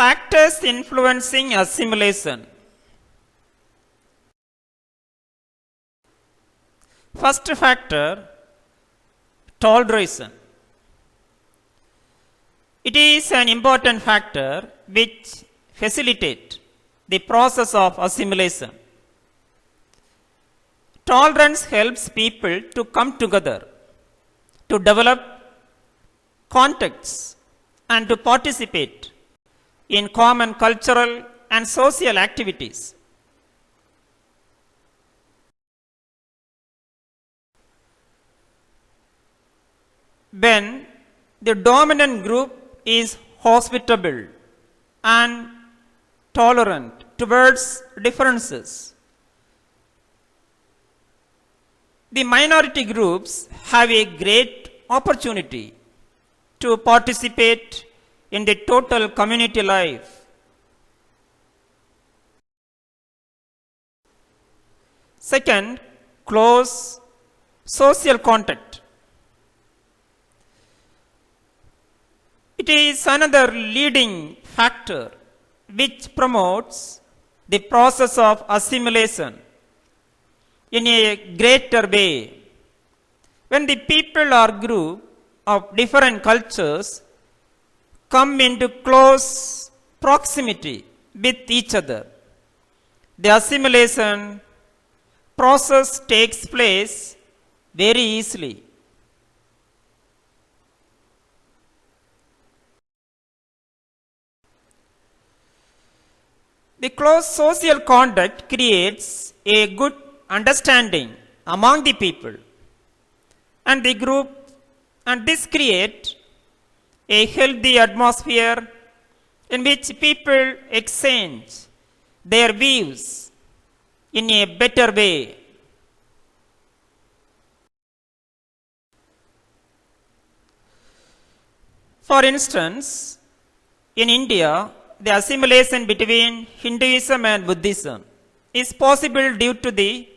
Factors influencing assimilation. First factor, toleration. It is an important factor which facilitates the process of assimilation. Tolerance helps people to come together, to develop contacts, and to participate in common cultural and social activities. When the dominant group is hospitable and tolerant towards differences, the minority groups have a great opportunity to participate in the total community life. Second, close social contact. It is another leading factor which promotes the process of assimilation in a greater way. When the people or group of different cultures come into close proximity with each other, the assimilation process takes place very easily. The close social contact creates a good understanding among the people and the group, and this creates a healthy atmosphere in which people exchange their views in a better way. For instance, in India, the assimilation between Hinduism and Buddhism is possible due to the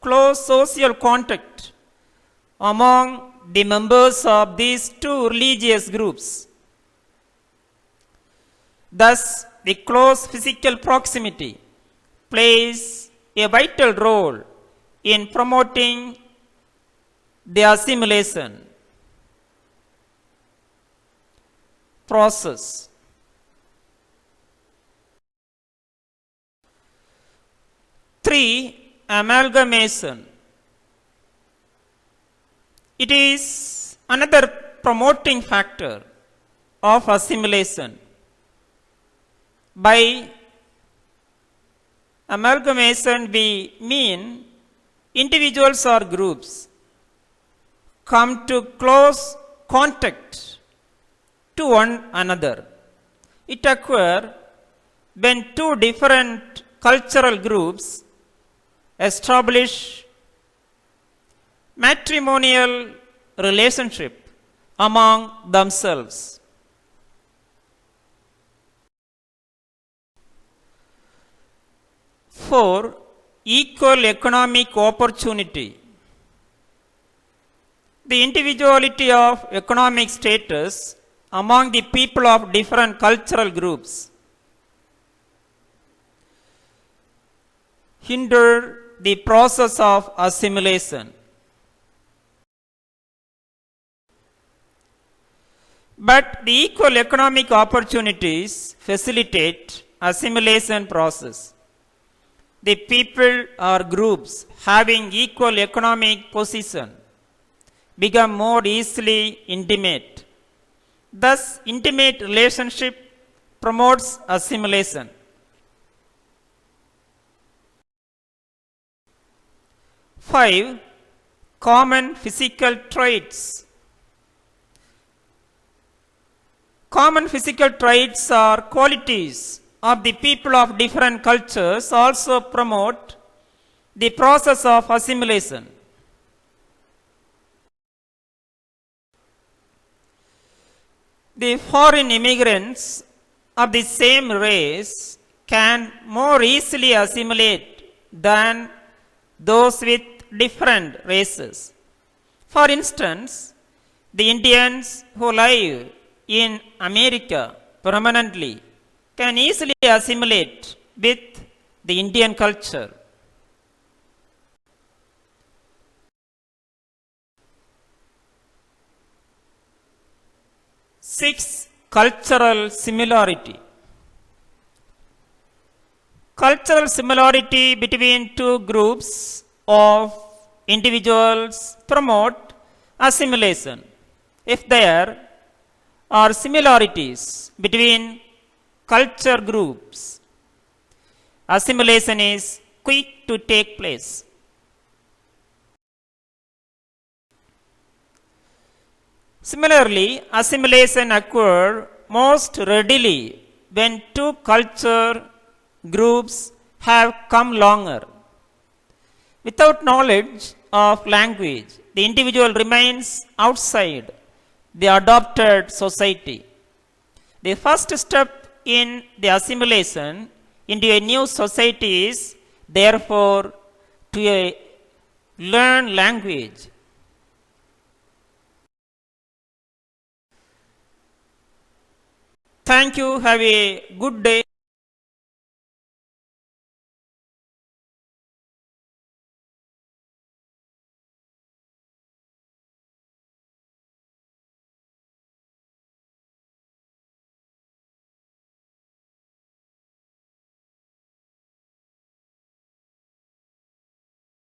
close social contact among the members of these two religious groups. Thus, the close physical proximity plays a vital role in promoting the assimilation process. Three, amalgamation. It is another promoting factor of assimilation. By amalgamation, we mean individuals or groups come to close contact to one another. It occurs when two different cultural groups establish matrimonial relationship among themselves. Four, equal economic opportunity. The individuality of economic status among the people of different cultural groups hinder the process of assimilation. But the equal economic opportunities facilitate assimilation process. The people or groups having equal economic position become more easily intimate. Thus, intimate relationship promotes assimilation. Five, common physical traits. Common physical traits are qualities of the people of different cultures also promote the process of assimilation. The foreign immigrants of the same race can more easily assimilate than those with different races. For instance, the Indians who live in America permanently can easily assimilate with the Indian culture. Six, cultural similarity. Cultural similarity between two groups of individuals promote assimilation. If there are similarities between culture groups, assimilation is quick to take place. Similarly, assimilation occurs most readily when two culture groups have come longer. Without knowledge of language, the individual remains outside the adopted society. The first step in the assimilation into a new society is therefore to learn language. Thank you. Have a good day.